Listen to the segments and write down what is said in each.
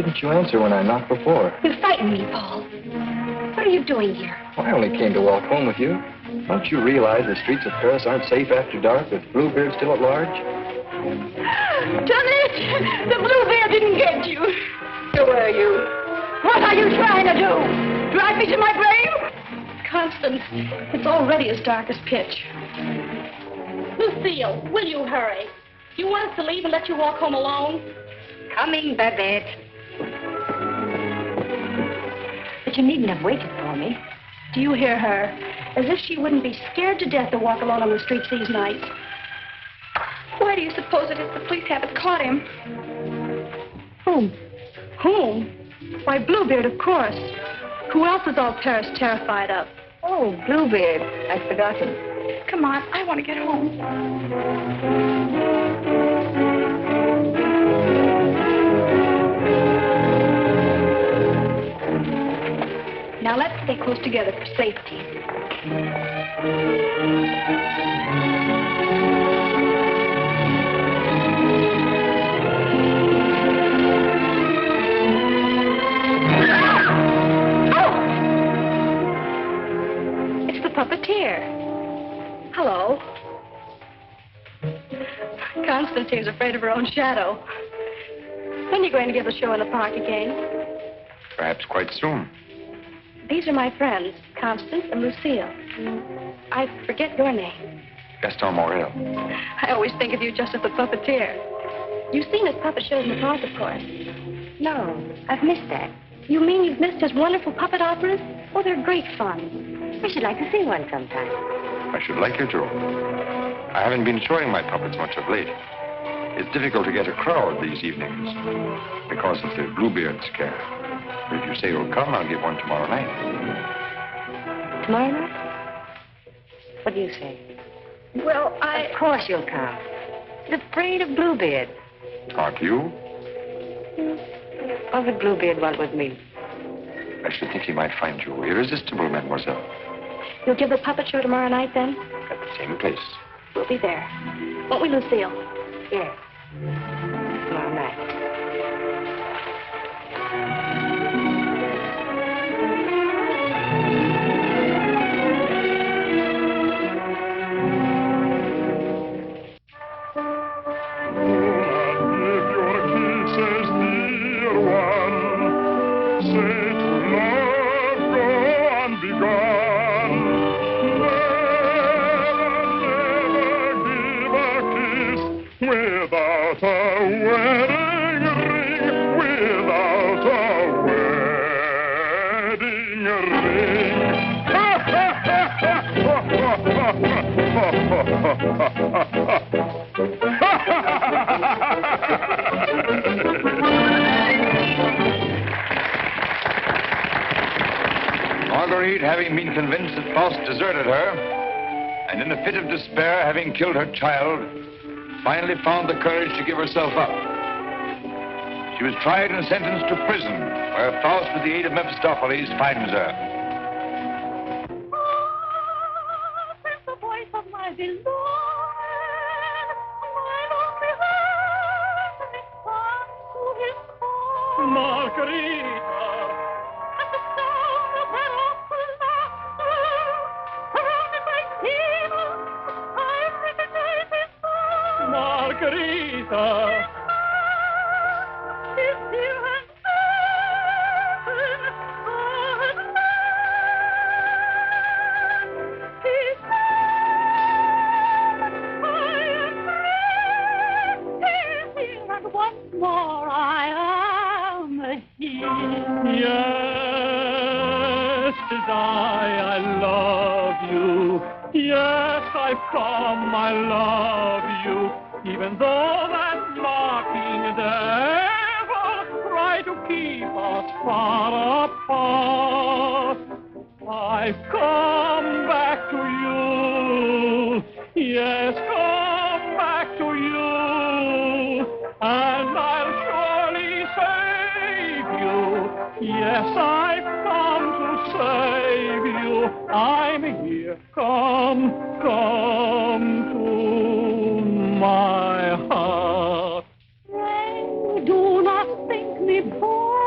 didn't you answer when I knocked before? You frightened me, Paul. What are you doing here? Well, I only came to walk home with you. Don't you realize the streets of Paris aren't safe after dark with Bluebeard still at large? Johnny, the Bluebeard didn't get you. Who are you? What are you trying to do? Drive me to my grave? Constance, it's already as dark as pitch. Lucille, will you hurry? Do you want us to leave and let you walk home alone? Coming, Babette. But you needn't have waited for me. Do you hear her? As if she wouldn't be scared to death to walk alone on the streets these nights. Why do you suppose it is the police haven't caught him? Whom? Whom? Why, Bluebeard, of course. Who else is all Paris terrified of? Oh, Bluebeard. I'd forgotten. Come on, I want to get home. Now let's stay close together for safety. Puppeteer. Hello. Constance here's afraid of her own shadow. When are you going to give the show in the park again? Perhaps quite soon. These are my friends, Constance and Lucille. I forget your name. Gaston Morel. I always think of you just as the puppeteer. You've seen his puppet shows in the park, of course. No, I've missed that. You mean you've missed his wonderful puppet operas? Oh, they're great fun. I should like to see one sometime. I should like you to. I haven't been showing my puppets much of late. It's difficult to get a crowd these evenings because of the Bluebeard scare. But if you say you'll come, I'll give one tomorrow night. Tomorrow night? What do you say? Well, Of course you'll come. He's afraid of Bluebeard. Aren't you? What would Bluebeard want with me? I should think he might find you irresistible, mademoiselle. You'll give the puppet show tomorrow night, then? At the same place. We'll be there. Won't we, Lucille? Yes. Tomorrow night. Marguerite, having been convinced that Furst deserted her, and in a fit of despair, having killed her child, finally found the courage to give herself up. She was tried and sentenced to prison, where Faust, with the aid of Mephistopheles, finds her. The voice of my beloved, Margarita. At the sound of her awful laughter, surrounded by demons, I recognize his voice. Margarita. His dear and he said, I am here, and once more I am here. Yes, 'tis I love you. Yes, I've come, I love you. Even though that mocking devil try to keep us far apart, I've come back to you. Yes, come back to you. And I'll surely save you. Yes, I've come to save you. I'm here. Come to my heart. Pray do not think me poor.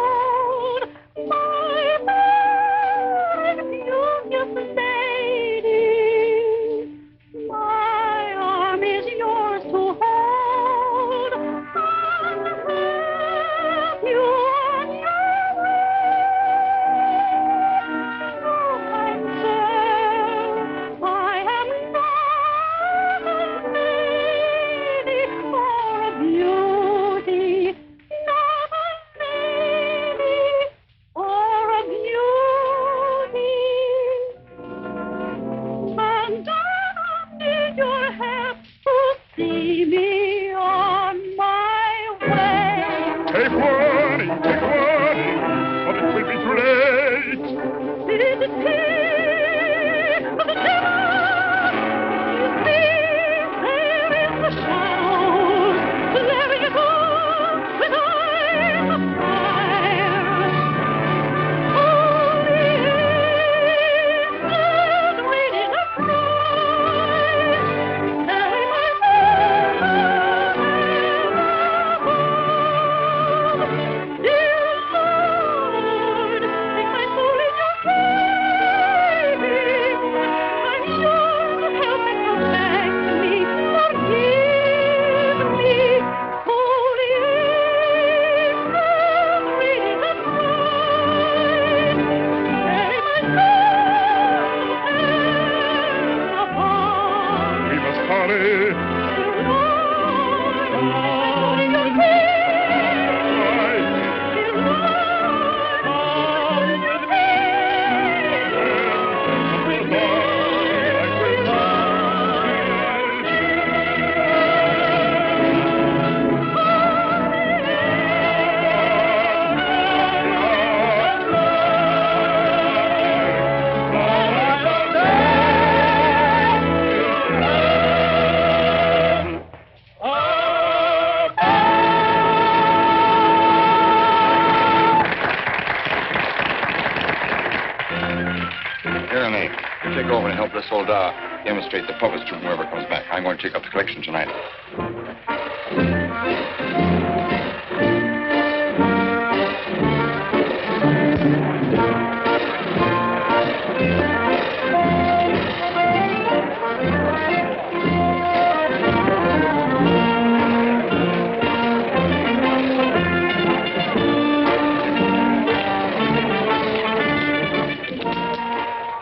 Here, Renee. You take over and help this old demonstrate the puppets to whoever comes back. I'm going to take up the collection tonight.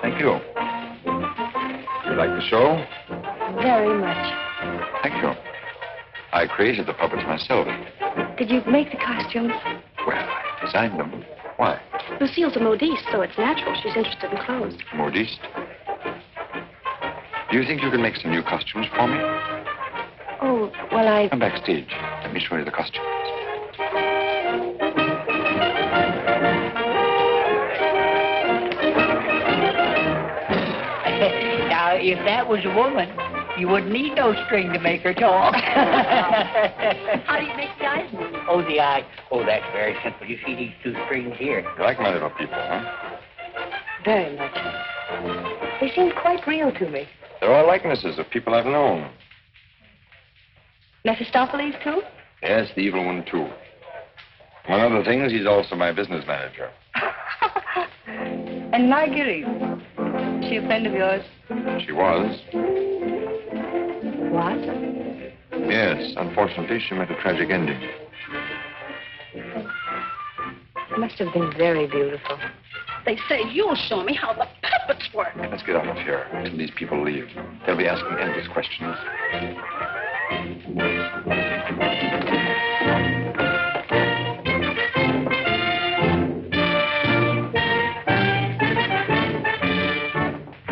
Thank you. You like the show? Very much. Thank you. I created the puppets myself. Did you make the costumes? Well, I designed them. Why? Lucille's a modiste, so it's natural. She's interested in clothes. Modiste. Do you think you can make some new costumes for me? Oh, well, Come backstage. Let me show you the costumes. Now, if that was a woman, you wouldn't need no string to make her talk. How do you make the eyes move? Oh, the eye. Oh, that's very simple. You see these two strings here? You like my little people, huh? Very much. They seem quite real to me. They're all likenesses of people I've known. Mephistopheles, too? Yes, the evil one, too. Among other things, he's also my business manager. And Marguerite. Is she a friend of yours? She was. What? Yes, unfortunately, she met a tragic ending. It must have been very beautiful. They say you'll show me how the puppets work. Let's get out of here until these people leave. They'll be asking endless questions.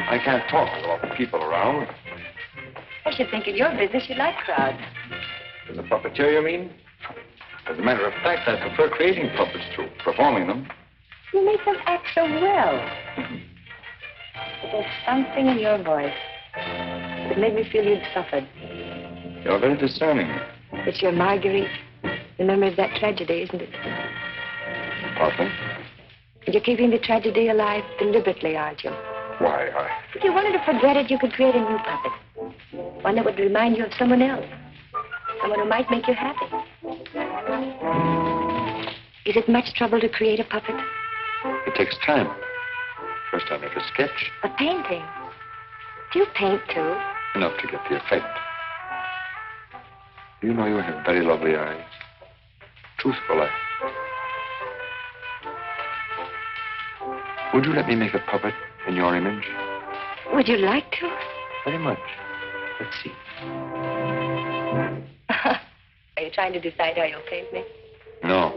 I can't talk with all the people around. I should think in your business you like crowds. As a puppeteer, you mean? As a matter of fact, I prefer creating puppets to performing them. You make them act so well. But there's something in your voice that made me feel you'd suffered. You're very discerning. It's your Marguerite. The memory of that tragedy, isn't it? Partly. And you're keeping the tragedy alive deliberately, aren't you? Why, If you wanted to forget it, you could create a new puppet. One that would remind you of someone else. Someone who might make you happy. Is it much trouble to create a puppet? It takes time. First I make a sketch. A painting? Do you paint, too? Enough to get the effect. You know you have very lovely eyes. Truthful eyes. Would you let me make a puppet in your image? Would you like to? Very much. Let's see. Are you trying to decide how you'll paint me? No.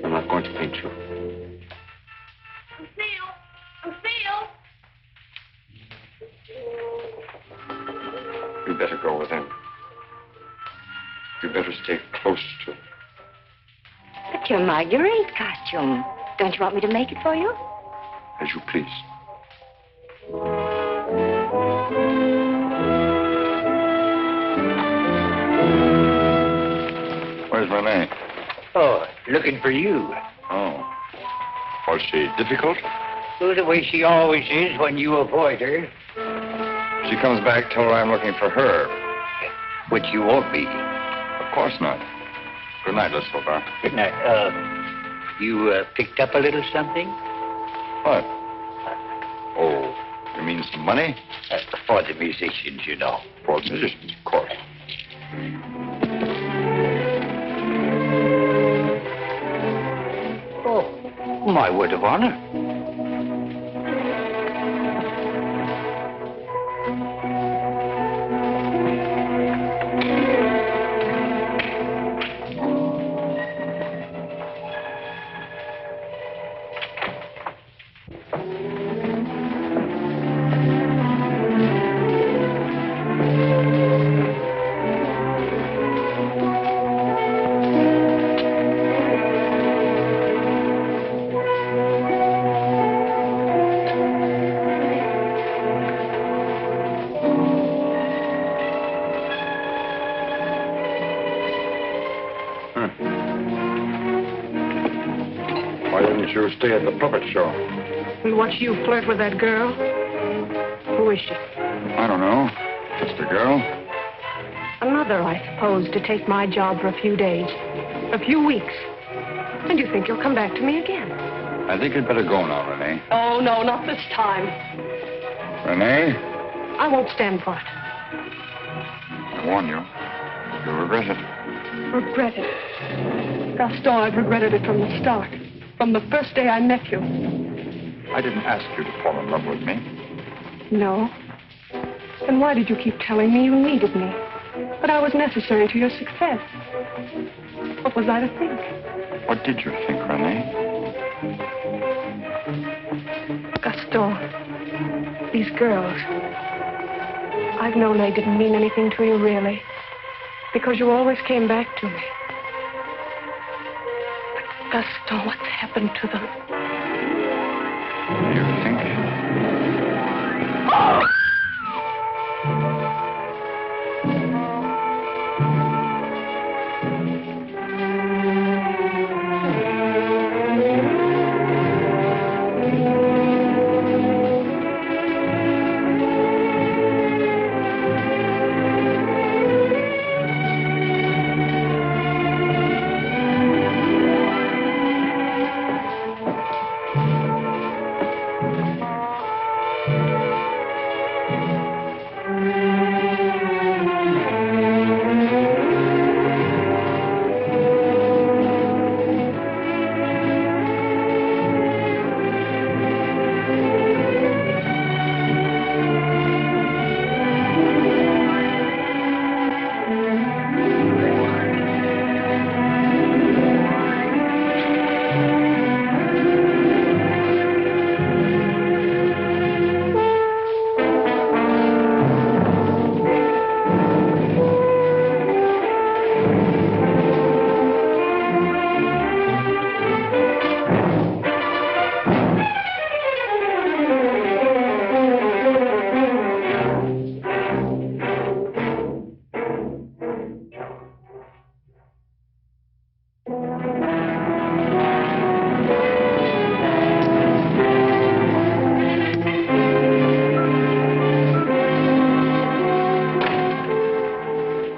I'm not going to paint you. Lucille! You'd better go with him. You'd better stay close to him. But your Marguerite costume. Don't you want me to make it for you? As you please. Where's Renee? Oh, looking for you. Oh. Was she difficult? Oh, the way she always is when you avoid her. She comes back, tell her I'm looking for her. Which you won't be. Of course not. Good night, Miss Silver. Good night. You picked up a little something? What? Oh, you mean some money? For the musicians, you know. For the musicians, of course. Oh, my word of honor. didn't you stay at the puppet show? And watch you flirt with that girl? Who is she? I don't know. Just a girl. Another, I suppose, to take my job for a few days. A few weeks. And you think you'll come back to me again? I think you'd better go now, Renee. Oh, no, not this time. Renee? I won't stand for it. I warn you. You'll regret it. Regret it? Gaston, I've regretted it from the start. From the first day I met you. I didn't ask you to fall in love with me. No. Then why did you keep telling me you needed me? That I was necessary to your success? What was I to think? What did you think, Renee? Gaston, these girls, I've known they didn't mean anything to you, really. Because you always came back to me. But Gaston, what's happened to them? You think?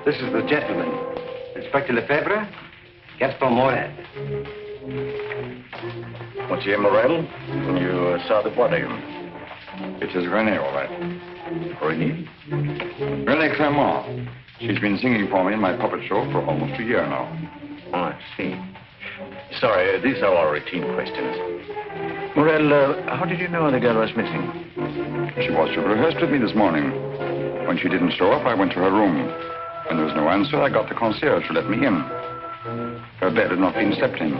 This is the gentleman. Inspector Lefebvre, Gaston Morel. Monsieur Morel? You saw the body. It is Renee, all right. Renee? Renee Clermont. She's been singing for me in my puppet show for almost a year now. Oh, I see. Sorry, these are all routine questions. Morel, how did you know the girl was missing? She was to rehearse with me this morning. When she didn't show up, I went to her room. When there was no answer, I got the concierge to let me in. Her bed had not been slept in.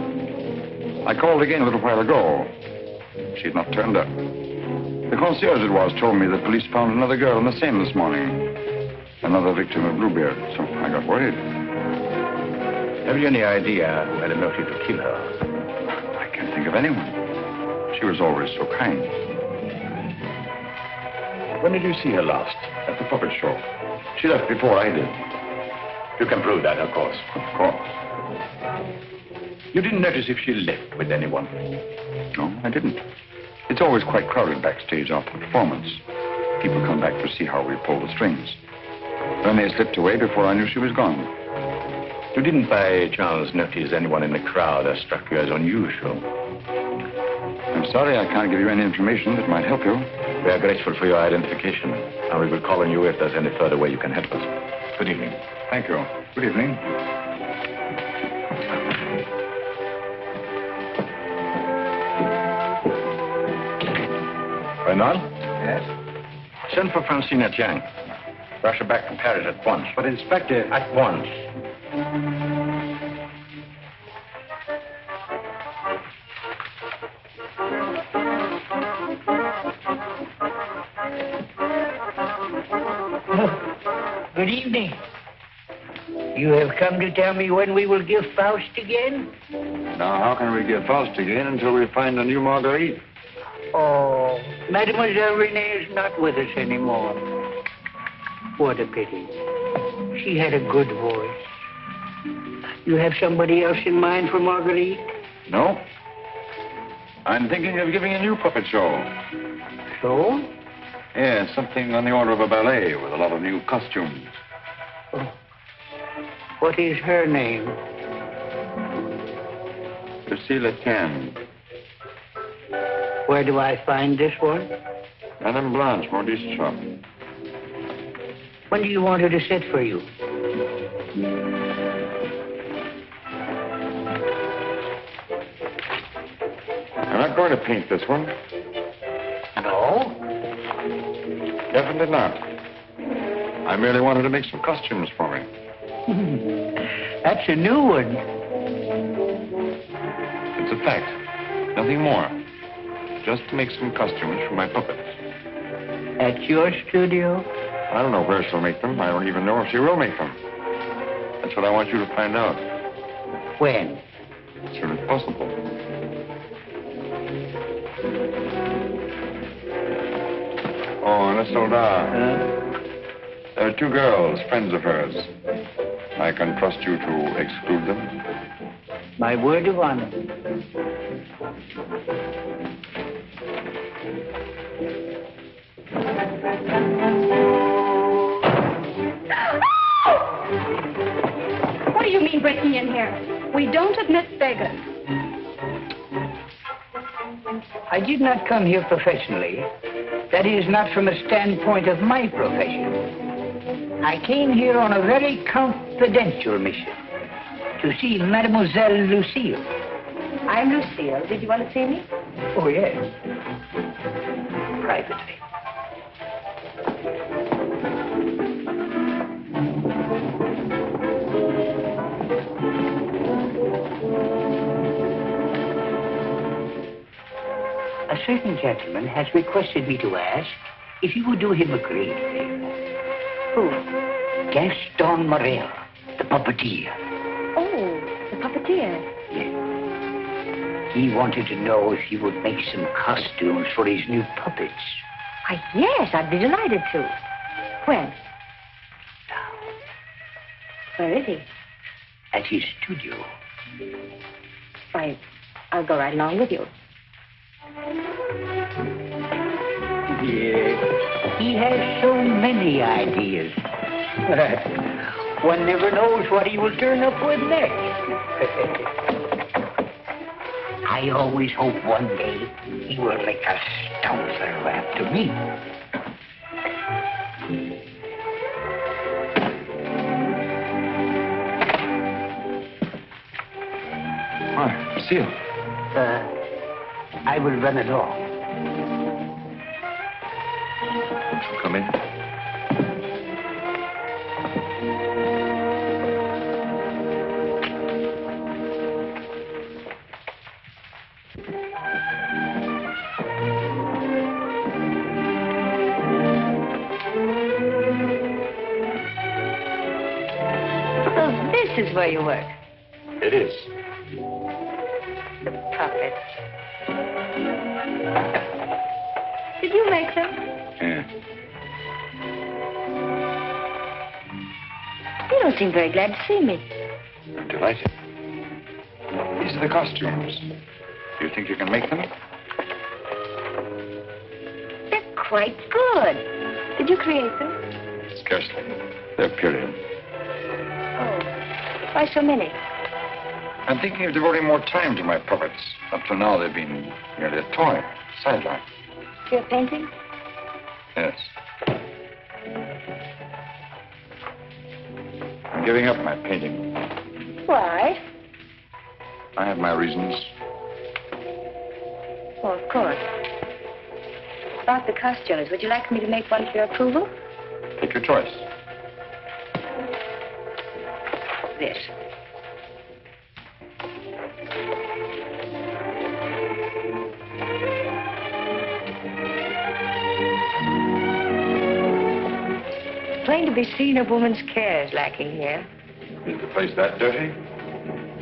I called again a little while ago. She had not turned up. The concierge it was told me the police found another girl in the Seine this morning. Another victim of Bluebeard, so I got worried. Have you any idea who had a motive to kill her? I can't think of anyone. She was always so kind. When did you see her last? At the puppet show. She left before I did. You can prove that, of course. Of course. You didn't notice if she left with anyone? No, I didn't. It's always quite crowded backstage after the performance. People come back to see how we pull the strings. Renee slipped away before I knew she was gone. You didn't by chance notice anyone in the crowd that struck you as unusual? I'm sorry I can't give you any information that might help you. We are grateful for your identification, and we will call on you if there's any further way you can help us. Good evening. Thank you. Good evening. Arnold? Yes? Send for Francina Jiang. Rush her back to Paris at once. But, Inspector... At once. Good evening. You have come to tell me when we will give Faust again? Now, how can we give Faust again until we find a new Marguerite? Oh, Mademoiselle Renee is not with us anymore. What a pity. She had a good voice. You have somebody else in mind for Marguerite? No. I'm thinking of giving a new puppet show. So? Yeah, something on the order of a ballet with a lot of new costumes. Oh. What is her name? Lucille Can. Where do I find this one? Madame Blanche, Maurice's shop. When do you want her to sit for you? I'm not going to paint this one. No? Definitely not. I merely wanted to make some costumes for me. That's a new one. It's a fact. Nothing more. Just to make some costumes for my puppets. At your studio? I don't know where she'll make them. I don't even know if she will make them. That's what I want you to find out. When? As soon as possible. Oh, and a soldat. There are two girls, friends of hers. I can trust you to exclude them. My word of honor. What do you mean breaking in here? We don't admit beggars. I did not come here professionally. That is, not from a standpoint of my profession. I came here on a very confidential mission to see Mademoiselle Lucille. I'm Lucille. Did you want to see me? Oh, yes. Privately. A certain gentleman has requested me to ask if you would do him a great favor. Who? Gaston Morel, the puppeteer. Oh, the puppeteer. Yes. He wanted to know if you would make some costumes for his new puppets. Yes, I'd be delighted to. When? Now, Where is he? at his studio. I'll go right along with you. Yes. He has so many ideas. One never knows what he will turn up with next. I always hope one day he will make a stouter after me. Hi, Lucille. I will run along. Come in. So this is where you work. It is. The puppets. Did you make them? Yeah. You don't seem very glad to see me. I'm delighted. These are the costumes. Do you think you can make them? They're quite good. Did you create them? Scarcely. They're period. Oh, why so many? I'm thinking of devoting more time to my puppets. Up till now, they've been merely a toy, sideline. You're painting? Yes. I'm giving up my painting. Why? I have my reasons. Oh, of course. About the costumes, would you like me to make one for your approval? Take your choice. This. Plain to be seen a woman's care is lacking here. Is the place that dirty?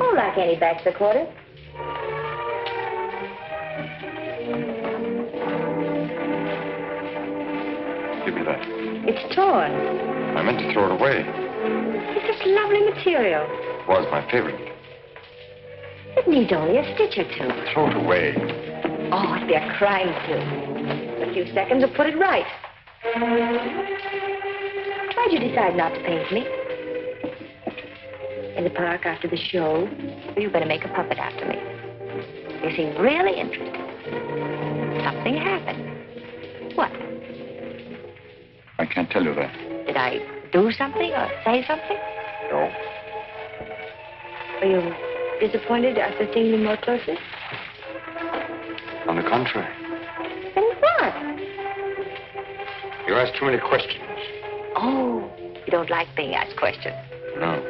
Oh, like any bachelor quarters. Give me that. It's torn. I meant to throw it away. It's this lovely material. It was my favorite. It needs only a stitch or two. Throw it away. be a crime, too. A few seconds will put it right. Why'd you decide not to paint me? In the park after the show, you better make a puppet after me. You seem really interested. Something happened. What? I can't tell you that. Did I do something or say something? No. Were you disappointed after seeing me more closely? On the contrary. Then what? You asked too many questions. Oh, you don't like being asked questions. No.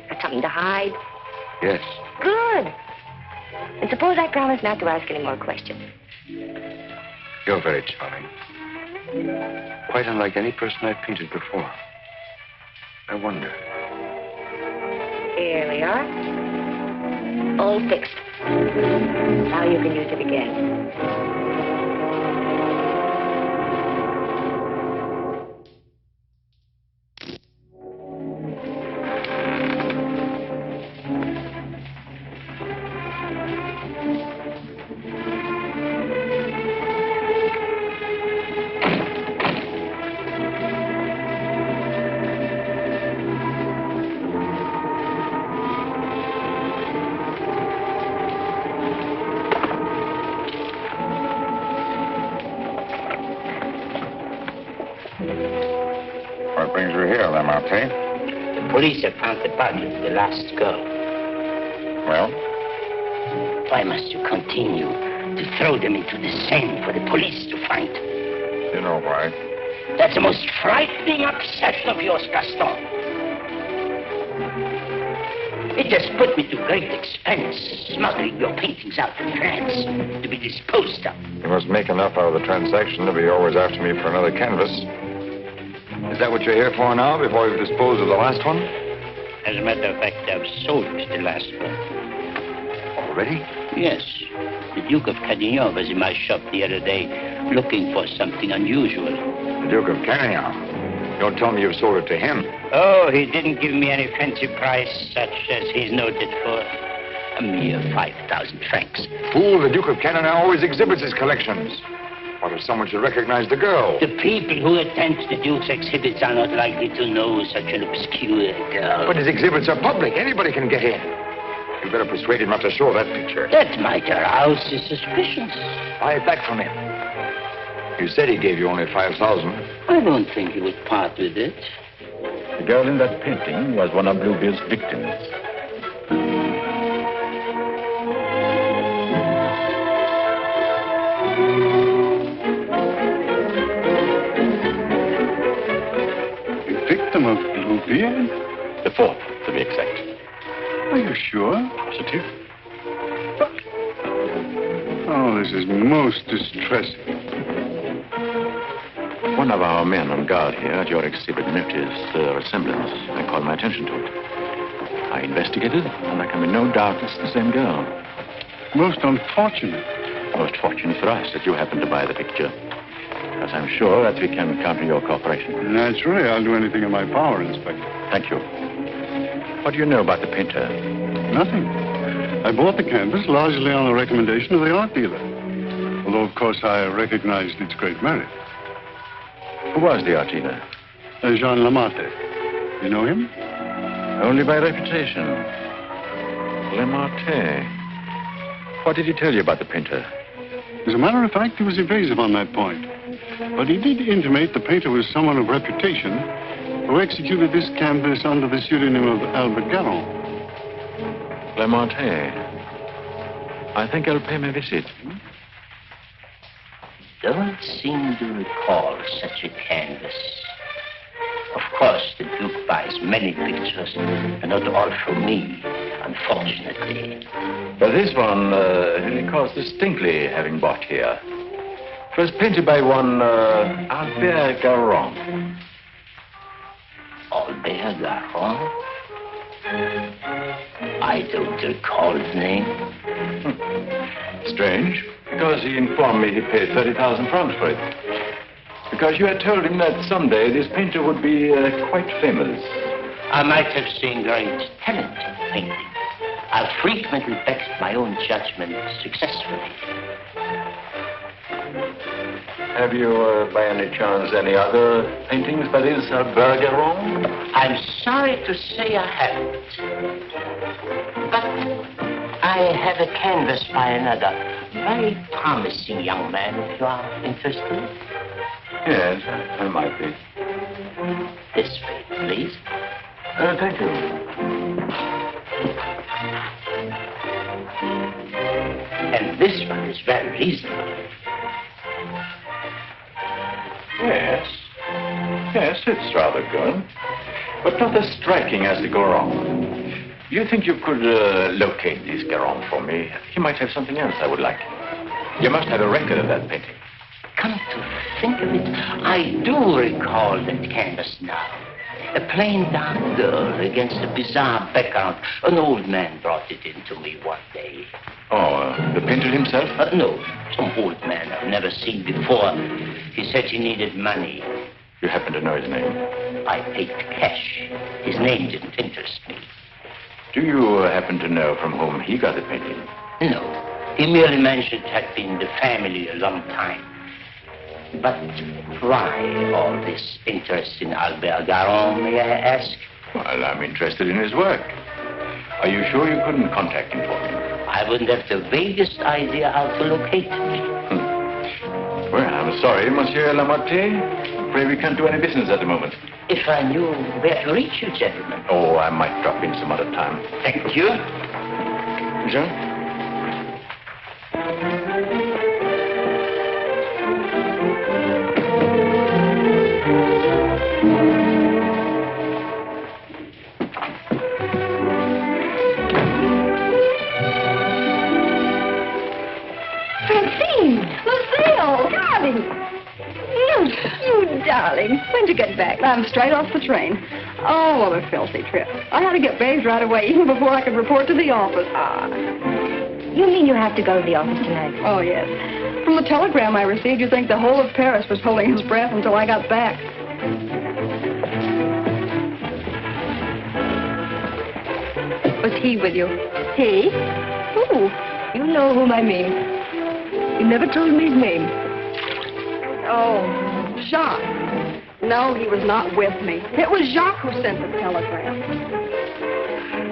Got something to hide? Yes. Good. And suppose I promise not to ask any more questions. You're very charming. Quite unlike any person I've painted before. I wonder. Here we are. All fixed. Now you can use it again. What brings you here, Lamartine? The police have found the body of the last girl. Well? Why must you continue to throw them into the Seine for the police to find? You know why. That's the most frightening obsession of yours, Gaston. It has put me to great expense, smuggling your paintings out from France to be disposed of. You must make enough out of the transaction to be always after me for another canvas. Is that what you're here for now, before you've disposed of the last one? As a matter of fact, I've sold the last one. Already? Yes. The Duke of Carradine was in my shop the other day, looking for something unusual. The Duke of Carradine? Don't tell me you've sold it to him. Oh, he didn't give me any fancy price, such as he's noted for. A mere 5,000 francs. Fool, the Duke of Carradine always exhibits his collections. What if someone should recognize the girl? The people who attend the Duke's exhibits are not likely to know such an obscure girl. But his exhibits are public. Anybody can get in. You better persuade him not to show that picture. That might arouse his suspicions. Buy it back from him. You said he gave you only 5,000. I don't think he would part with it. The girl in that painting was one of Bluebeard's victims. Victim of Bluebeard? The fourth, to be exact. Are you sure? Positive. Oh, this is most distressing. One of our men on guard here at your exhibit noticed the resemblance. I called my attention to it. I investigated, and there can be no doubt it's the same girl. Most unfortunate. Most fortunate for us that you happened to buy the picture. Because I'm sure that we can count on your cooperation. Naturally, I'll do anything in my power, Inspector. Thank you. What do you know about the painter? Nothing. I bought the canvas largely on the recommendation of the art dealer. Although, of course, I recognized its great merit. Who was the art dealer? Jean Lamartine. You know him? Only by reputation. Lamartine. What did he tell you about the painter? As a matter of fact, he was evasive on that point. But he did intimate the painter was someone of reputation who executed this canvas under the pseudonym of Albert Garon. Lamartine. I think I'll pay him a visit. Don't seem to recall such a canvas. Of course, the Duke buys many pictures, and not all from me, unfortunately. But this one, he recalls distinctly having bought here. It was painted by one Albert Garon. Albert Garon? I don't recall the name. Strange, because he informed me he paid 30,000 francs for it. Because you had told him that someday this painter would be quite famous. I might have seen great talent in painting. I've frequently backed my own judgment successfully. Have you, by any chance, any other paintings by this Bergeron? I'm sorry to say I haven't. But I have a canvas by another very promising young man, if you are interested. Yes, I might be. This way, please. Thank you. And this one is very reasonable. Yes. Yes, it's rather good. But not as striking as the Garon. Do you think you could locate this Garon for me? He might have something else I would like. You must have a record of that painting. Come to think of it, I do recall that canvas now. A plain dark girl against a bizarre background. An old man brought it in to me one day. Oh, the painter himself? No, some old man I've never seen before. He said he needed money. You happen to know his name? I paid cash. His name didn't interest me. Do you happen to know from whom he got the painting? No. He merely mentioned it had been the family a long time. But why all this interest in Albert Garon, may I ask? Well, I'm interested in his work. Are you sure you couldn't contact him for me? I wouldn't have the vaguest idea how to locate him. Well, I'm sorry, Monsieur Lamotte. Afraid we can't do any business at the moment. If I knew where to reach you, gentlemen. Oh, I might drop in some other time. Thank you. Jean? You darling. When'd you get back? I'm straight off the train. Oh, what a filthy trip. I had to get bathed right away, even before I could report to the office. You mean you have to go to the office tonight? Oh, yes. From the telegram I received, you'd think the whole of Paris was holding his breath until I got back. Was he with you? He? Who? You know whom I mean. You never told me his name. Oh, Jacques. No, he was not with me. It was Jacques who sent the telegram.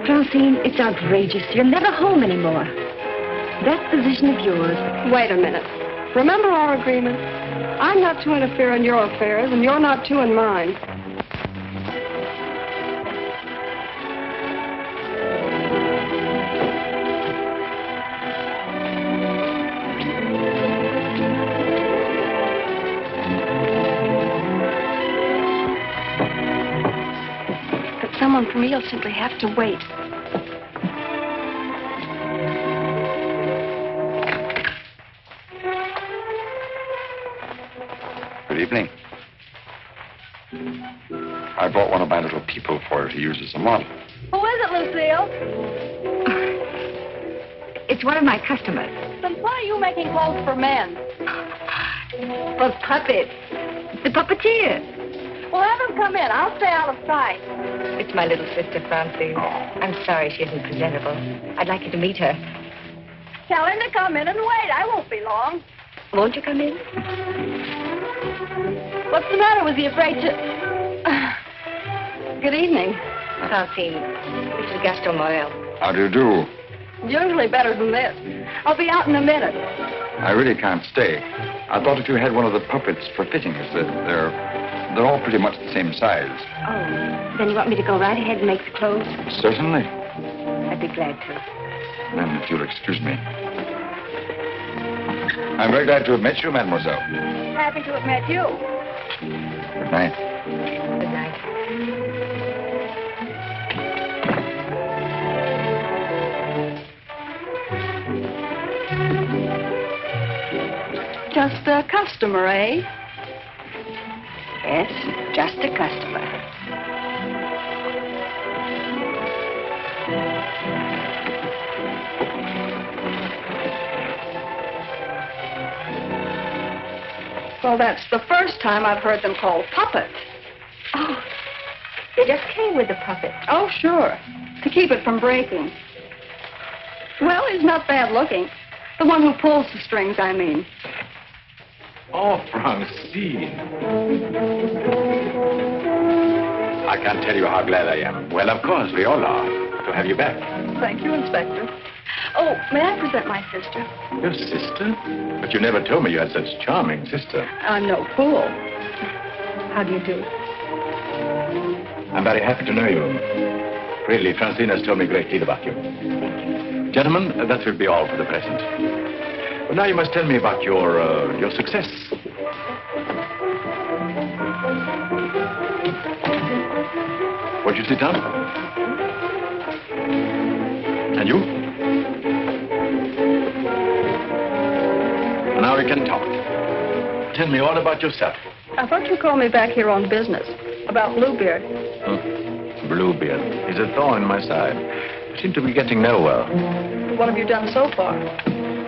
Francine, it's outrageous. You're never home anymore. That position of yours. Wait a minute. Remember our agreement? I'm not to interfere in your affairs, and you're not to in mine. Someone from me will simply have to wait. Good evening. I brought one of my little people for her to use as a model. Who is it, Lucille? It's one of my customers. Then why are you making clothes for men? For puppets. The puppeteer. Well, have him come in. I'll stay out of sight. It's my little sister, Francine. I'm sorry she isn't presentable. I'd like you to meet her. Tell him to come in and wait. I won't be long. Won't you come in? What's the matter? Was he afraid to... Good evening. Francine, this is Gaston Morel. How do you do? Usually better than this. I'll be out in a minute. I really can't stay. I thought if you had one of the puppets for fittings, that they're all pretty much the same size. Oh, then you want me to go right ahead and make the clothes? Certainly. I'd be glad to. Then, if you'll excuse me. I'm very glad to have met you, mademoiselle. Happy to have met you. Good night. Good night. Just a customer, eh? Yes, just a customer. Well, that's the first time I've heard them called puppets. Oh, they just came with the puppet. Oh, sure. To keep it from breaking. Well, he's not bad looking. The one who pulls the strings, I mean. Oh, Francine. I can't tell you how glad I am. Well, of course, we all are, to have you back. Thank you, Inspector. Oh, may I present my sister? Your sister? But you never told me you had such a charming sister. I'm no fool. How do you do? I'm very happy to know you. Really, Francine has told me a great deal about you. Gentlemen, that will be all for the present. But now you must tell me about your success. Won't you sit down? And you? Now we can talk. Tell me all about yourself. I thought you called me back here on business. About Bluebeard. Bluebeard. He's a thorn in my side. You seem to be getting nowhere. What have you done so far?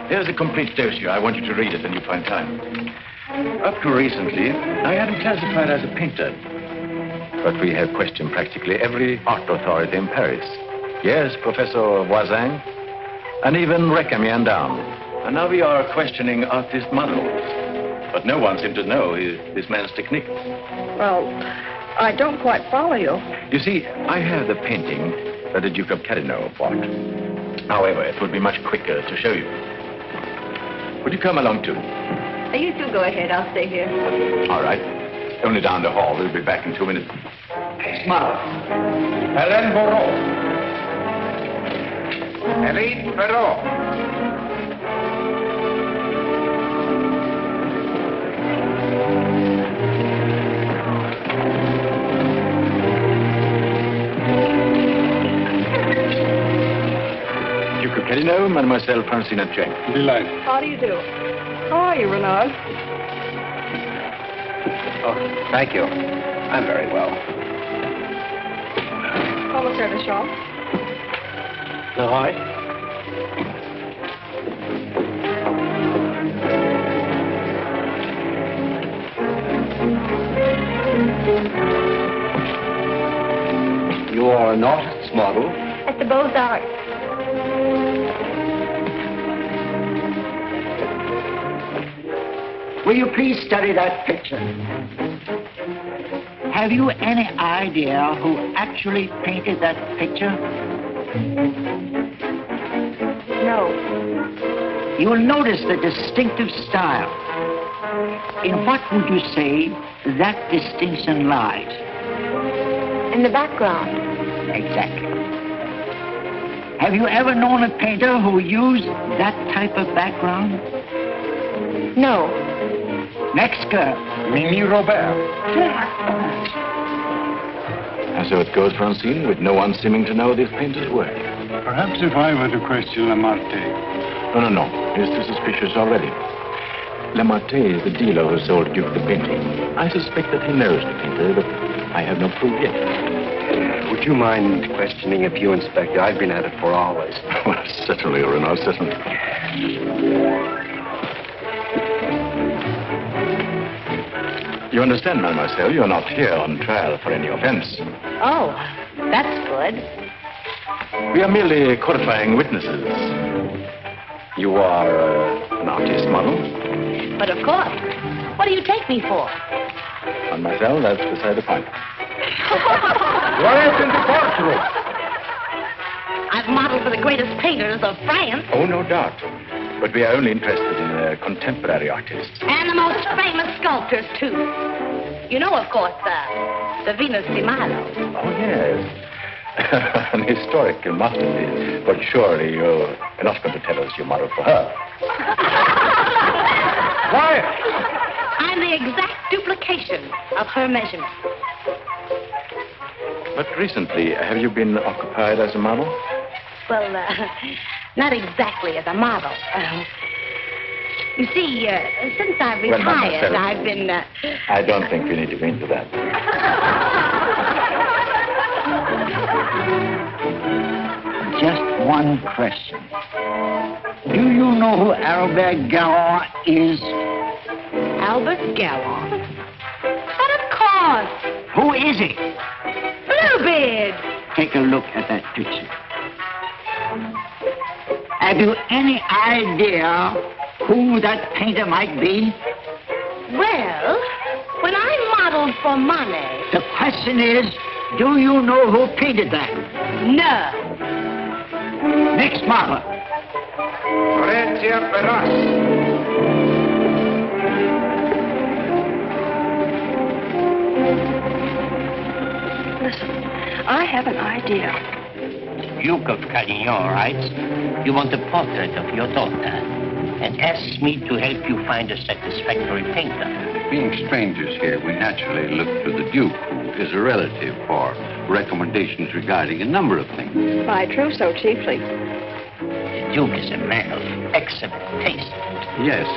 Here's a complete dossier. I want you to read it when you find time. Up to recently, I had him classified as a painter. But we have questioned practically every art authority in Paris. Yes, Professor Voisin, and even Recamier down. And now we are questioning artist models. But no one seems to know this man's technique. Well, I don't quite follow you. You see, I have the painting that the Duke of Carradine bought. However, it would be much quicker to show you. Would you come along too? You two go ahead. I'll stay here. All right. Only down the hall. We'll be back in 2 minutes. Smile. Hélène Moreau. Hélène Perrault. Duke of Carradine, Mademoiselle Francine H. Delighted. How do you do? How are you, Renard? Oh, thank you. I'm very well. Comment service, Shaw. All right. You are an artist's model? At the Beaux-Arts. Will you please study that picture? Have you any idea who actually painted that picture? No. You will notice the distinctive style. In what would you say that distinction lies? In the background. Exactly. Have you ever known a painter who used that type of background? No. Next girl. Mimi Robert. And so it goes, Francine, with no one seeming to know this painter's work. Perhaps if I were to question Lamartine. No. He's too suspicious already. Lamartine is the dealer who sold Duke the painting. I suspect that he knows the painter, but I have no proof yet. Would you mind questioning a few, Inspector? I've been at it for hours. Well, certainly, Renaud, certainly. You understand, mademoiselle, you're not here on trial for any offense. Oh, that's good. We are merely qualifying witnesses. You are an artist model? But of course. What do you take me for? Mademoiselle, that's beside the point. Right in the courtroom. I've modeled for the greatest painters of France. Oh, no doubt. But we are only interested in contemporary artists. And the most famous sculptors, too. You know, of course, the Venus de Milo. Oh, yes. An historical masterpiece. But surely you're not going to tell us you modeled for her. Quiet. I'm the exact duplication of her measurements. But recently, have you been occupied as a model? Well, not exactly as a model. You see, since I've Well, retired, mademoiselle, I've been... I don't think we need to go into that. Just one question. Do you know who Albert Garon is? Albert Garon? But of course. Who is he? Bluebeard. Take a look at that picture. Have you any idea who that painter might be? Well, when I modeled for money... The question is, do you know who painted that? No. Next model. Listen, I have an idea. Duke of Carradine writes, you want a portrait of your daughter and asks me to help you find a satisfactory painter. Being strangers here, we naturally look to the Duke, who is a relative, for recommendations regarding a number of things. My trousseau, chiefly. The Duke is a man of excellent taste. Yes.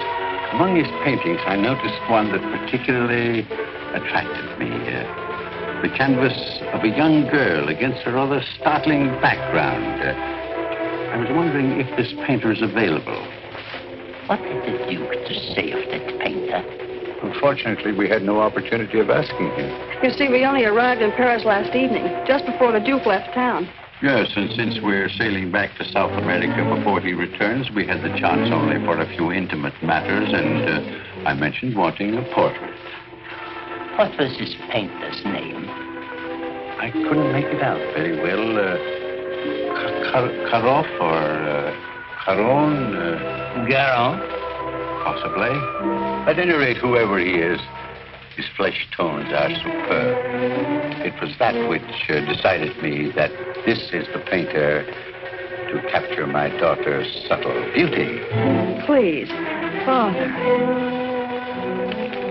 Among his paintings, I noticed one that particularly attracted me. The canvas of a young girl against a rather startling background. I was wondering if this painter is available. What had the Duke to say of that painter? Unfortunately, we had no opportunity of asking him. You see, we only arrived in Paris last evening, just before the Duke left town. Yes, and since we're sailing back to South America before he returns, we had the chance only for a few intimate matters, and I mentioned wanting a portrait. What was his painter's name? I couldn't make it out very well. Karoff or Caron? Garon? Possibly. At any rate, whoever he is, his flesh tones are superb. It was that which decided me that this is the painter to capture my daughter's subtle beauty. Please, Father.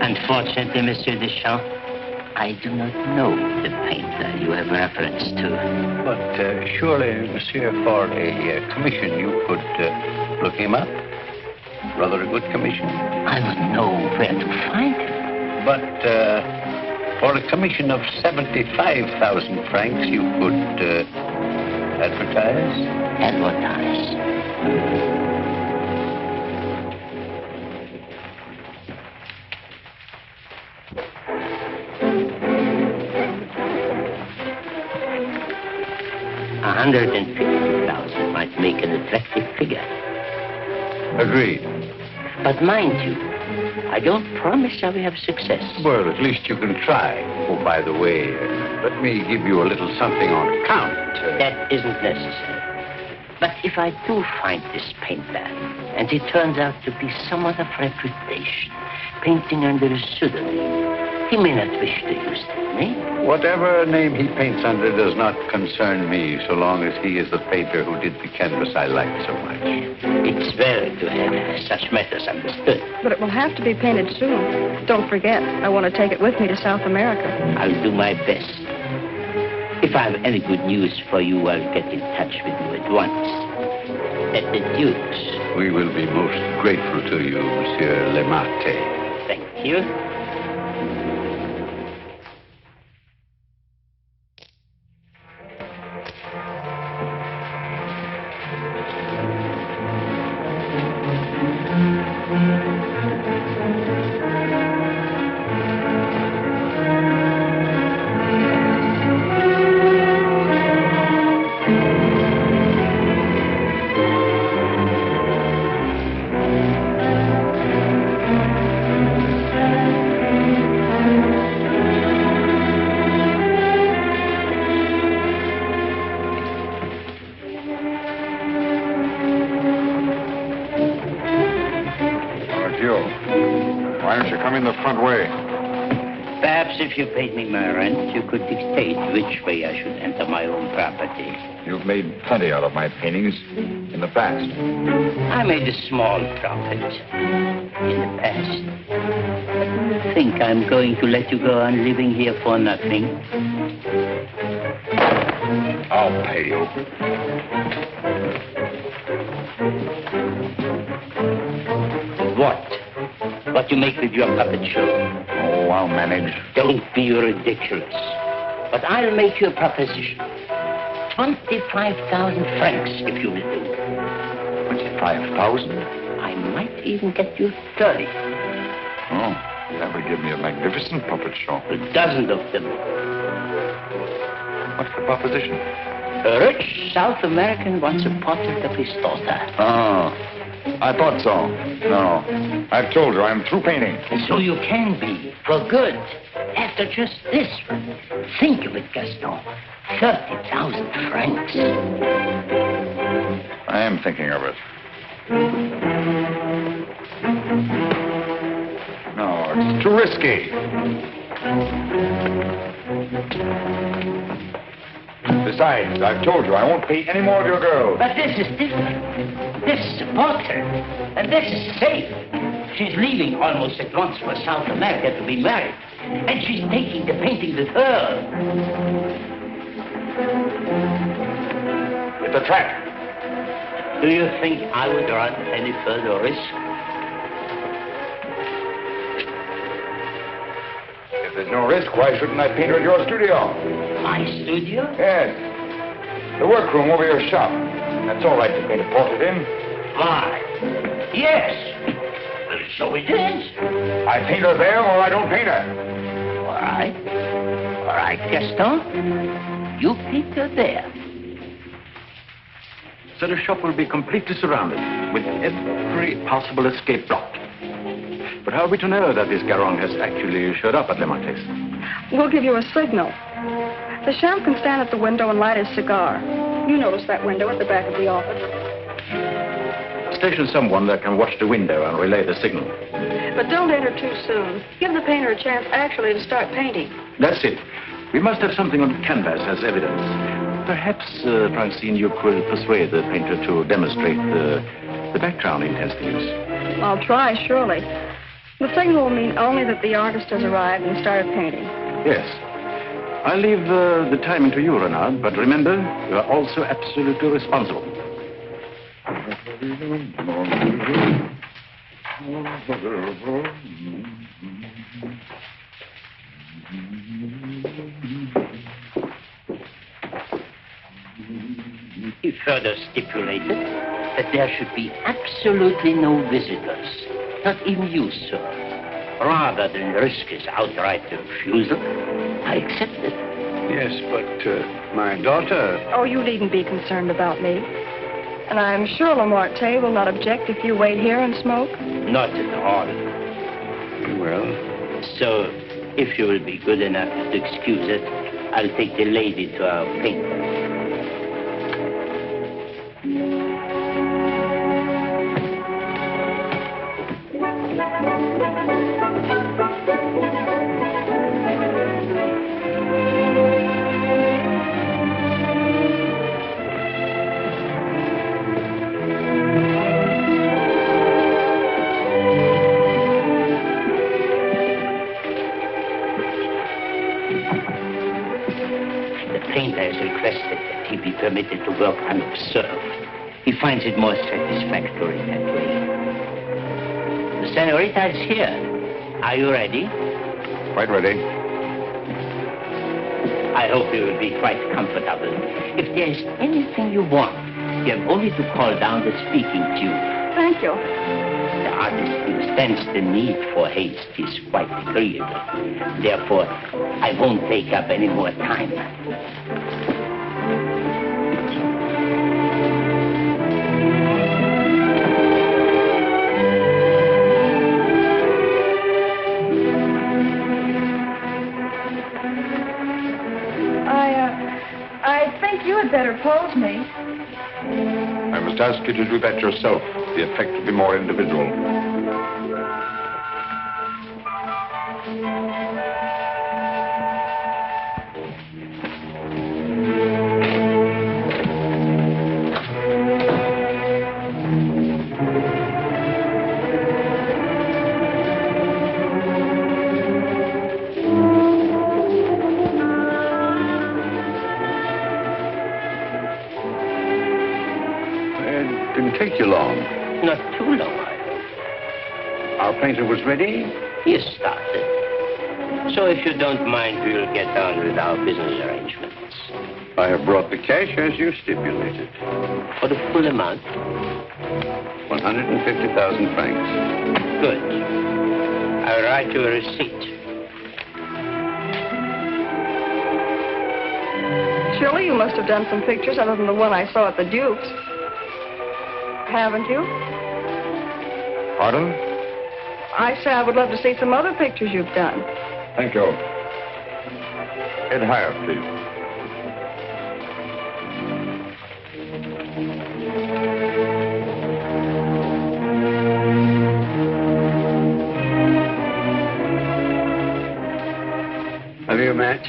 Unfortunately, Monsieur Deschamps, I do not know the painter you have reference to. But surely, Monsieur, for a commission, you could look him up. Rather a good commission. I would know where to find him. But for a commission of 75,000 francs, you could advertise? Advertise. 150,000 might make an attractive figure. Agreed. But mind you, I don't promise I will have success. Well, at least you can try. Oh, by the way, let me give you a little something on account. That isn't necessary. But if I do find this painter, and he turns out to be someone of reputation, painting under a pseudonym, he may not wish to use that name. Whatever name he paints under does not concern me, so long as he is the painter who did the canvas I like so much. It's well to have such matters understood. But it will have to be painted soon. Don't forget, I want to take it with me to South America. I'll do my best. If I have any good news for you, I'll get in touch with you at once. At the Duke's. We will be most grateful to you, Monsieur Lemarte. Thank you. If you paid me my rent, you could dictate which way I should enter my own property. You've made plenty out of my paintings in the past. I made a small profit in the past. But do you think I'm going to let you go on living here for nothing? I'll pay you. What? What you make with your puppet show? Oh, I'll manage. Don't be ridiculous. But I'll make you a proposition. 25,000 francs, if you will do. 25,000? I might even get you 30. Oh, that would give me a magnificent puppet show. A dozen of them. What's the proposition? A rich South American wants a portrait of his daughter. Oh. I thought so. No. I've told her I'm through painting. So you can be, for good. After just this one. Think of it, Gaston. 30,000 francs. I am thinking of it. No, it's too risky. Besides, I've told you I won't pay any more of your girls. But this is different. This is a portrait. And this is safe. She's leaving almost at once for South America to be married. And she's taking the painting with her. It's a trap. Do you think I would run any further risk? If there's no risk, why shouldn't I paint her at your studio? My studio? Yes. The workroom over your shop. That's all right to paint a portrait in. Why? Yes. Well, so it is. I paint her there or I don't paint her. All right. All right, Gaston. You paint her there. So the shop will be completely surrounded with every possible escape blocked. But how are we to know that this Garong has actually showed up at Le Marquis? We'll give you a signal. The champ can stand at the window and light his cigar. You notice that window at the back of the office. Station someone that can watch the window and relay the signal. But don't enter too soon. Give the painter a chance actually to start painting. That's it. We must have something on canvas as evidence. Perhaps, Francine, you could persuade the painter to demonstrate the background he intends to use. I'll try, surely. The signal will mean only that the artist has arrived and started painting. Yes. I'll leave the timing to you, Renard, but remember, you are also absolutely responsible. He further stipulated that there should be absolutely no visitors, not even you, sir. Rather than risk his outright refusal, I accepted. Yes, but my daughter... Oh, you needn't be concerned about me. And I'm sure Lamarté will not object if you wait here and smoke. Not at all. Well... So, if you will be good enough to excuse it, I'll take the lady to our painter. Permitted to work unobserved. He finds it more satisfactory that way. The senorita is here. Are you ready? Quite ready. I hope you will be quite comfortable. If there is anything you want, you have only to call down the speaking tube. Thank you. The artist understands the need for haste is quite agreeable. Therefore, I won't take up any more time. Better pose me. I must ask you to do that yourself. The effect will be more individual. Take you long. Not too long. Our painter was ready? He has started. So if you don't mind, we'll get on with our business arrangements. I have brought the cash as you stipulated. For the full amount? 150,000 francs. Good. I'll write you a receipt. Surely you must have done some pictures other than the one I saw at the Duke's. Haven't you? Pardon? I say I would love to see some other pictures you've done. Thank you. Head higher, please. Have you a match?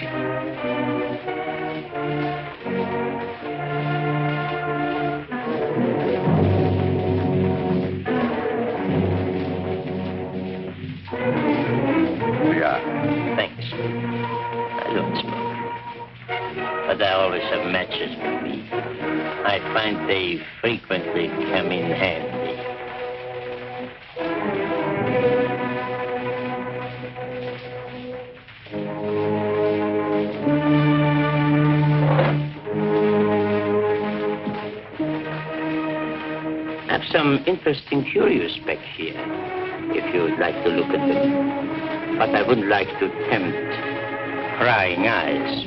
Thanks. I don't smoke. But I always have matches with me. I find they frequently come in handy. I have some interesting curios back here, if you would like to look at them. But I wouldn't like to tempt prying eyes.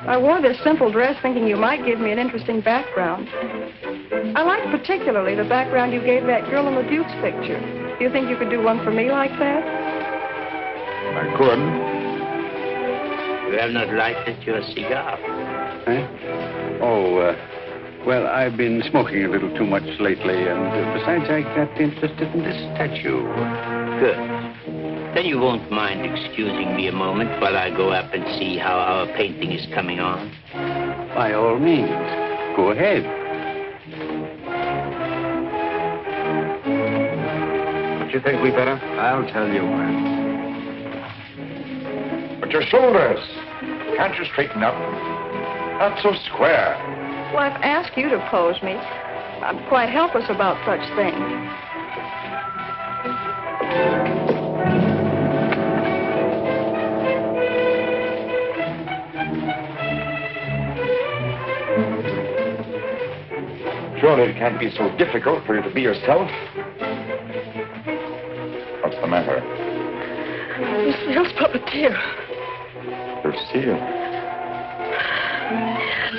I wore this simple dress thinking you might give me an interesting background. I like particularly the background you gave that girl in the Duke's picture. Do you think you could do one for me like that? I could. You have not lighted your cigar. Oh, well, I've been smoking a little too much lately, and besides, I got interested in this statue. Good. Then you won't mind excusing me a moment while I go up and see how our painting is coming on? By all means. Go ahead. Don't you think we better? I'll tell you when. But your shoulders. Can't you straighten up? Not so square. Well, I've asked you to pose me. I'm quite helpless about such things. Surely it can't be so difficult for you to be yourself. What's the matter? Lucille's puppeteer. Lucille.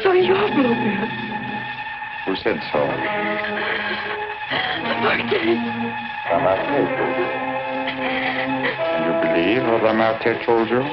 So you're Bluebeard. Who said so? The Marquis. And you believe what the Marquis told you?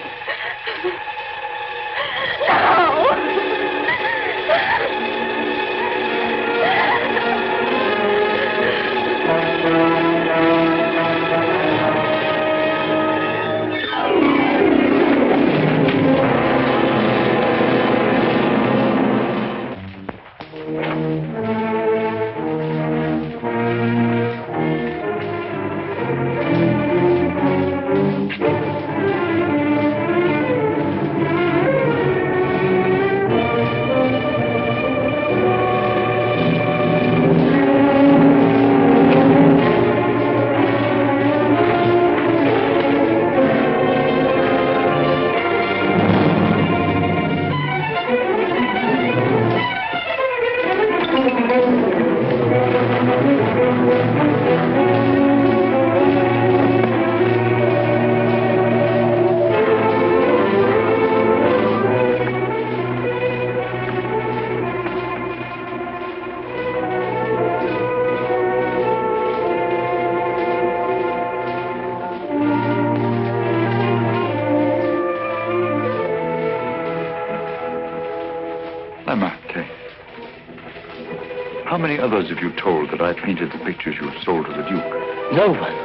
How many others have you told that I painted the pictures you have sold to the Duke? No one.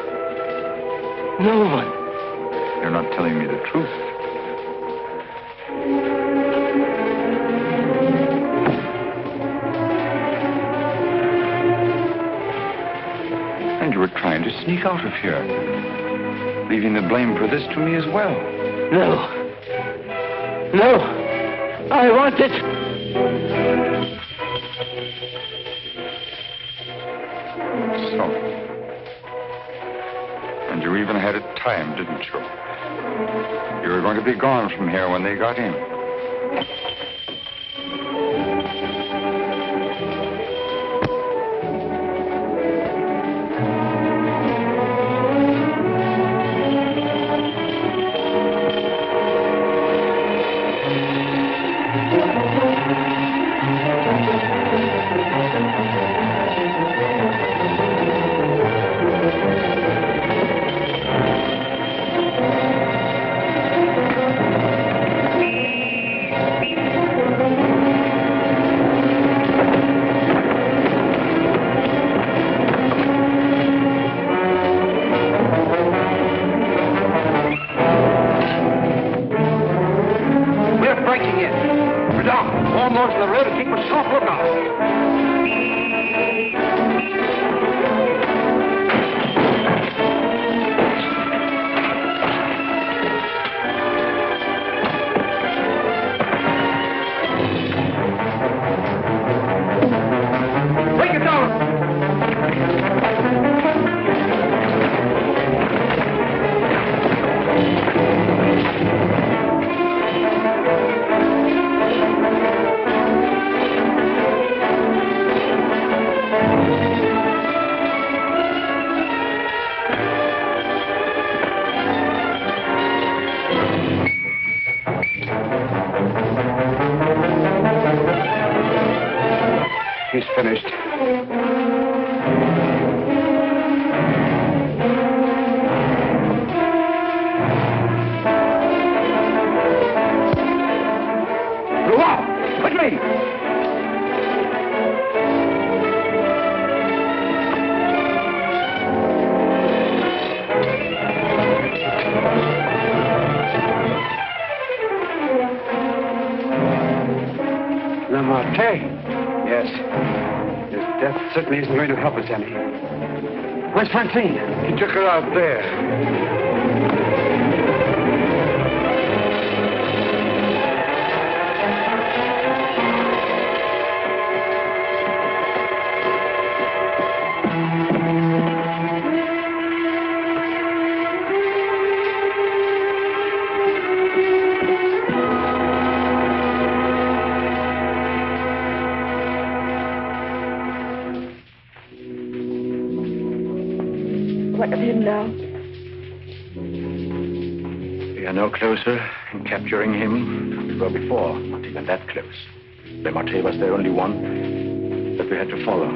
No one. You're not telling me the truth. And you were trying to sneak out of here, leaving the blame for this to me as well. No. No. I want it. So. And you even had it timed, didn't you? You were going to be gone from here when they got in. the road and keep a sharp lookout. Take it down! He's finished. Go on! Quickly! Lamartine? Yes. His death certainly isn't going to help us any. Where's Francine? He took her out there. What of him now? We are no closer in capturing him than we were before. Not even that close. Lamartine was the only one that we had to follow.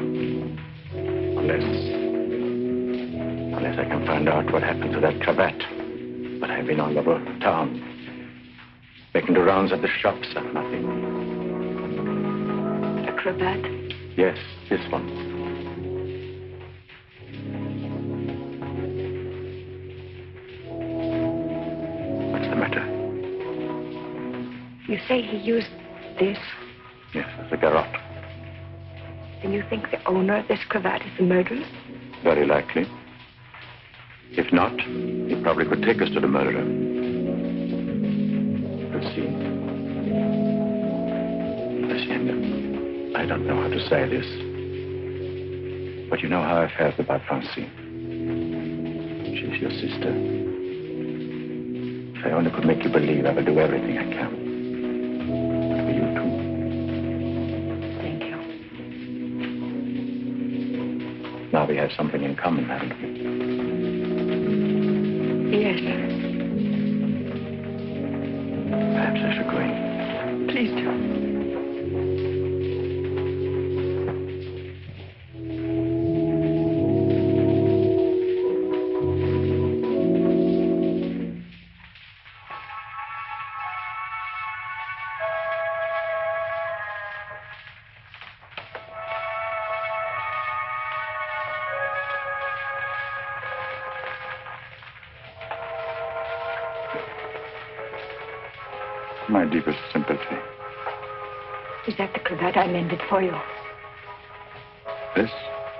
Unless I can find out what happened to that cravat. But I've been all over town, making the rounds at the shops and nothing. The cravat? Yes, this one. You say he used this? Yes, as a garrote. Then you think the owner of this cravat is the murderer? Very likely. If not, he probably could take us to the murderer. Let's see. Lucienne, I don't know how to say this. But you know how I felt about Francine. She's your sister. If I only could make you believe, I will do everything I can. Now we have something in common, haven't we? Yes. Perhaps I should go in. Please do. My deepest sympathy. Is that the cravat I mended for you? This?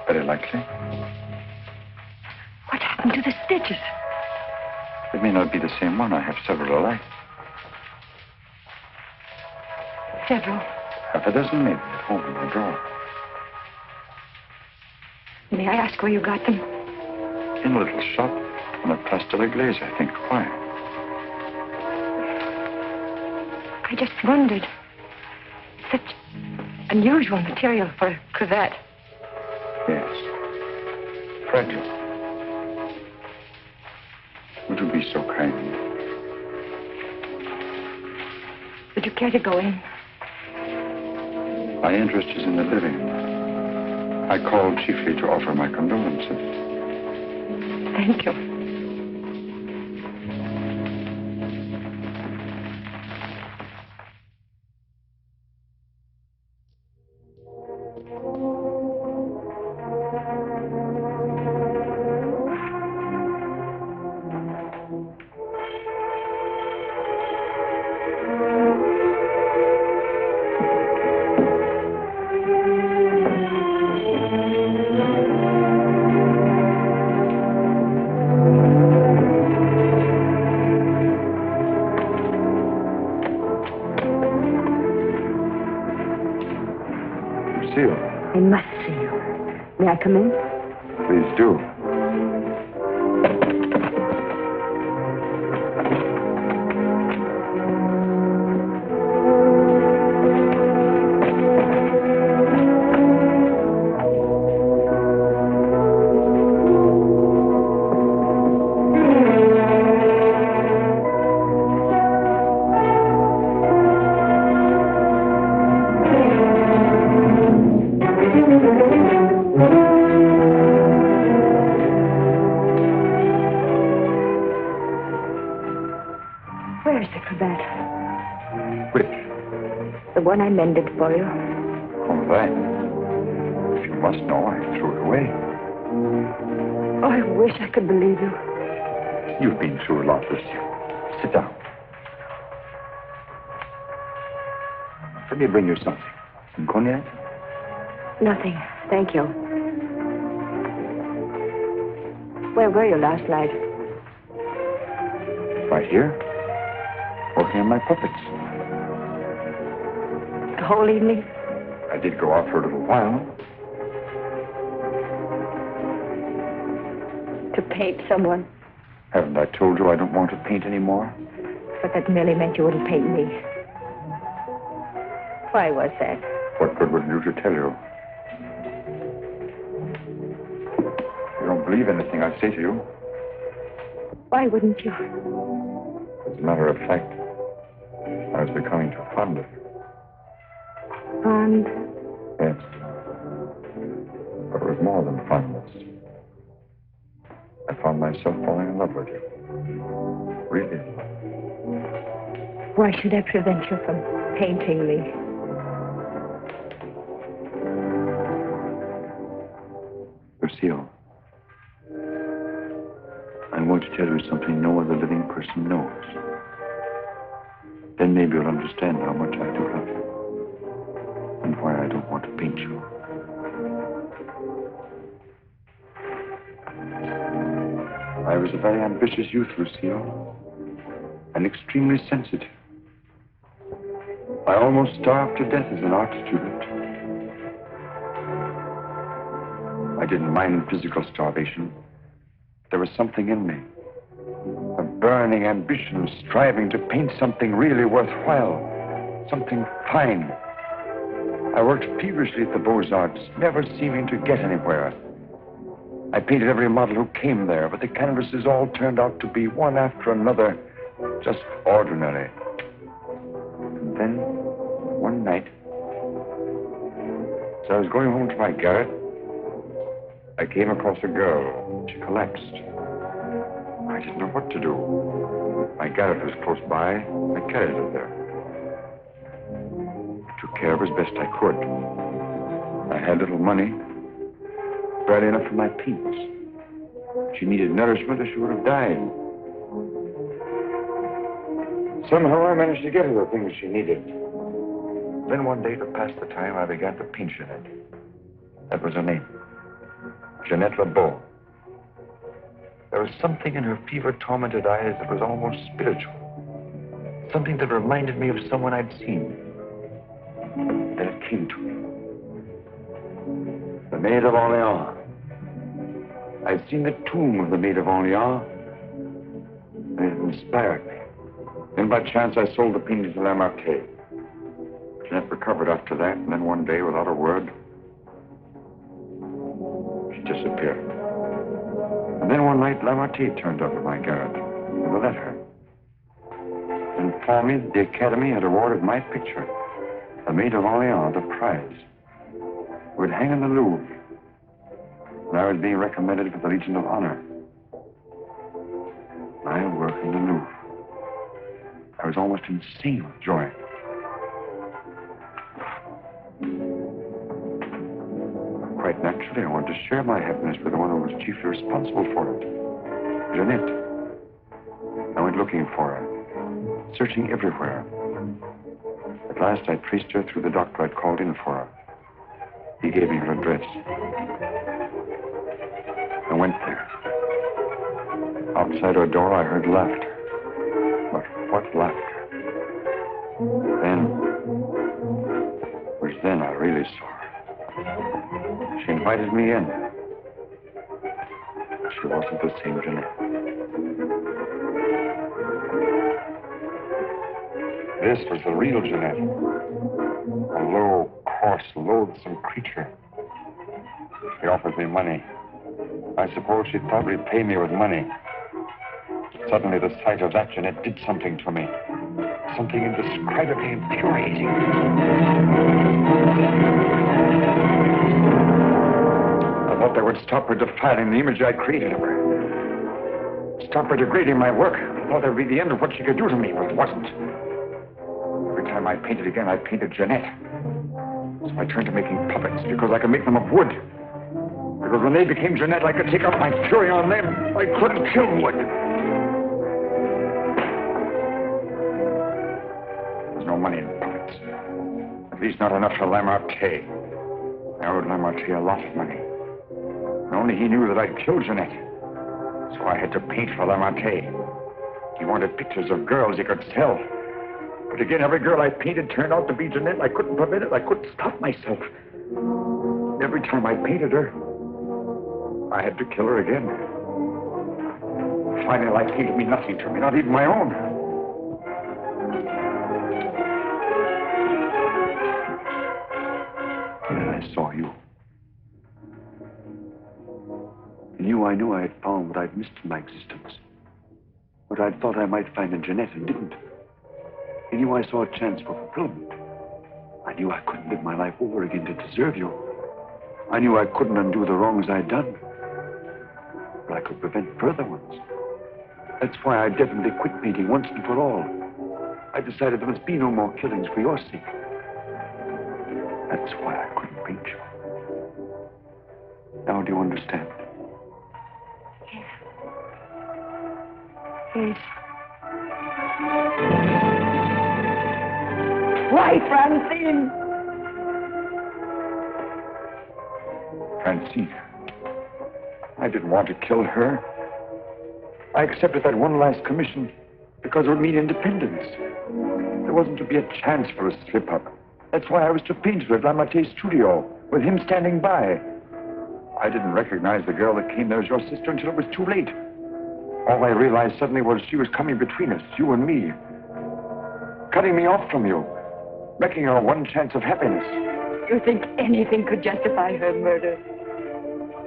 Very likely. What happened to the stitches? It may not be the same one. I have several alike. Several. Half a dozen, maybe, at home in my drawer. May I ask where you got them? In a little shop on a Place de l'Église, I think. Why? I just wondered. Such unusual material for a cravat. Yes. Fragile. Would you be so kind? Would you care to go in? My interest is in the living. I called chiefly to offer my condolences. Thank you. come in? Please do. Where's the cravat? Which? The one I mended for you. Oh, that. If you must know, I threw it away. Oh, I wish I could believe you. You've been through a lot, Lucy. Sit down. Let me bring you something. Some cognac? Nothing, thank you. Where were you last night? Right here. Working on my puppets. The whole evening? I did go out for a little while. To paint someone. Haven't I told you I don't want to paint anymore? But that merely meant you wouldn't paint me. Why was that? What good would it do to tell you? You don't believe anything I say to you. Why wouldn't you? As a matter of fact, I was becoming too fond of you. Fond? Yes. But it was more than fondness. I found myself falling in love with you. Really. Why should I prevent you from painting me? Lucille, I'm going to tell you something no other living person knows. Then maybe you'll understand how much I do love you. And why I don't want to paint you. I was a very ambitious youth, Lucille. And extremely sensitive. I almost starved to death as an art student. I didn't mind physical starvation. There was something in me. A burning ambition, striving to paint something really worthwhile. Something fine. I worked feverishly at the Beaux-Arts, never seeming to get anywhere. I painted every model who came there, but the canvases all turned out to be one after another, just ordinary. And then, one night, as I was going home to my garret, I came across a girl. She collapsed. I didn't know what to do. My garret was close by. I carried her there. I took care of her as best I could. I had little money, barely enough for my paints. She needed nourishment or she would have died. Somehow I managed to get her the things she needed. Then one day, to pass the time, I began to paint Jeanette. That was her name. Jeanette LeBeau. There was something in her fever-tormented eyes that was almost spiritual. Something that reminded me of someone I'd seen. Then it came to me. The Maid of Orleans. I'd seen the tomb of the Maid of Orleans, and it inspired me. Then by chance I sold the painting to Lamartine. Jeanette recovered after that, and then one day, without a word, she disappeared. And then one night, Lamartine turned up at my garret with a letter. And informed me that the Academy had awarded my picture, The Maid of Orleans, the prize. It would hang in the Louvre. And I was being recommended for the Legion of Honor. I work in the Louvre. I was almost insane with joy. Quite naturally, I wanted to share my happiness with the one who was chiefly responsible for it. Jeanette. I went looking for her, searching everywhere. At last, I traced her through the doctor I'd called in for her. He gave me her address. I went there. Outside her door, I heard laughter. But what laughter? Then I really saw her. She invited me in. she wasn't the same Jeanette. This was the real Jeanette. A low, coarse, loathsome creature. She offered me money. I suppose she thought she'd pay me with money. Suddenly, the sight of that Jeanette did something to me. Something indescribably infuriating. I thought that would stop her defiling the image I created of her. Stop her degrading my work. I thought that would be the end of what she could do to me, but it wasn't. Every time I painted again, I painted Jeanette. So I turned to making puppets because I could make them of wood. Because when they became Jeanette, I could take out my fury on them. I couldn't kill wood. There's no money in puppets. At least not enough for Lamarté. I owed Lamarté a lot of money. And only he knew that I'd killed Jeanette. So I had to paint for Lamarté. He wanted pictures of girls he could sell. But again, every girl I painted turned out to be Jeanette. I couldn't prevent it. I couldn't stop myself. Every time I painted her, I had to kill her again. Finally, life seemed to mean nothing to me, not even my own. And then I saw you. In you, I knew I had found what I'd missed in my existence. What I'd thought I might find in Jeanette and didn't. In you, I saw a chance for fulfillment. I knew I couldn't live my life over again to deserve you. I knew I couldn't undo the wrongs I'd done. But I could prevent further ones. That's why I definitely quit painting once and for all. I decided there must be no more killings for your sake. That's why I couldn't paint you. Now do you understand? Yes. Why, Francine? Francine. I didn't want to kill her. I accepted that one last commission because it would mean independence. There wasn't to be a chance for a slip-up. That's why I was to paint her at Lamarté's studio, with him standing by. I didn't recognize the girl that came there as your sister until it was too late. All I realized suddenly was she was coming between us, you and me. Cutting me off from you. Wrecking our one chance of happiness. You think anything could justify her murder?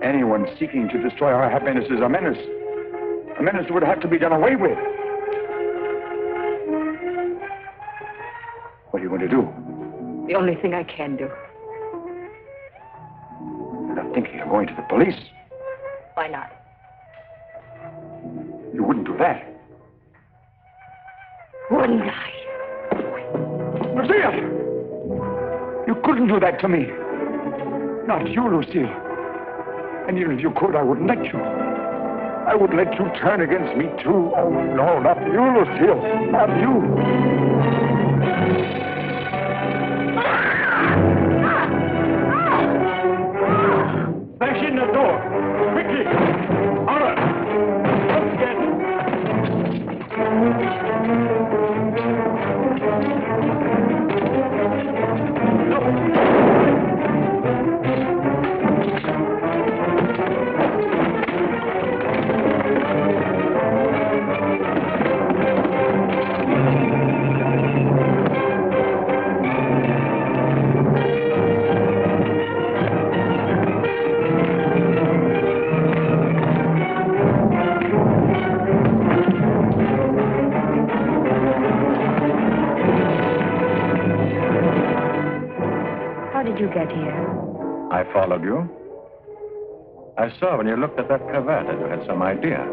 Anyone seeking to destroy our happiness is a menace. A menace that would have to be done away with. What are you going to do? The only thing I can do. You're not thinking of going to the police. Why not? You wouldn't do that. Wouldn't I? Lucille! You couldn't do that to me. Not you, Lucille. And even if you could, I wouldn't let you. I would let you turn against me, too. Oh, no, not you, Lucille. Not you. Bash in the door. Quickly. Honor. Let's get You get here? I followed you. I saw when you looked at that cravat that you had some idea.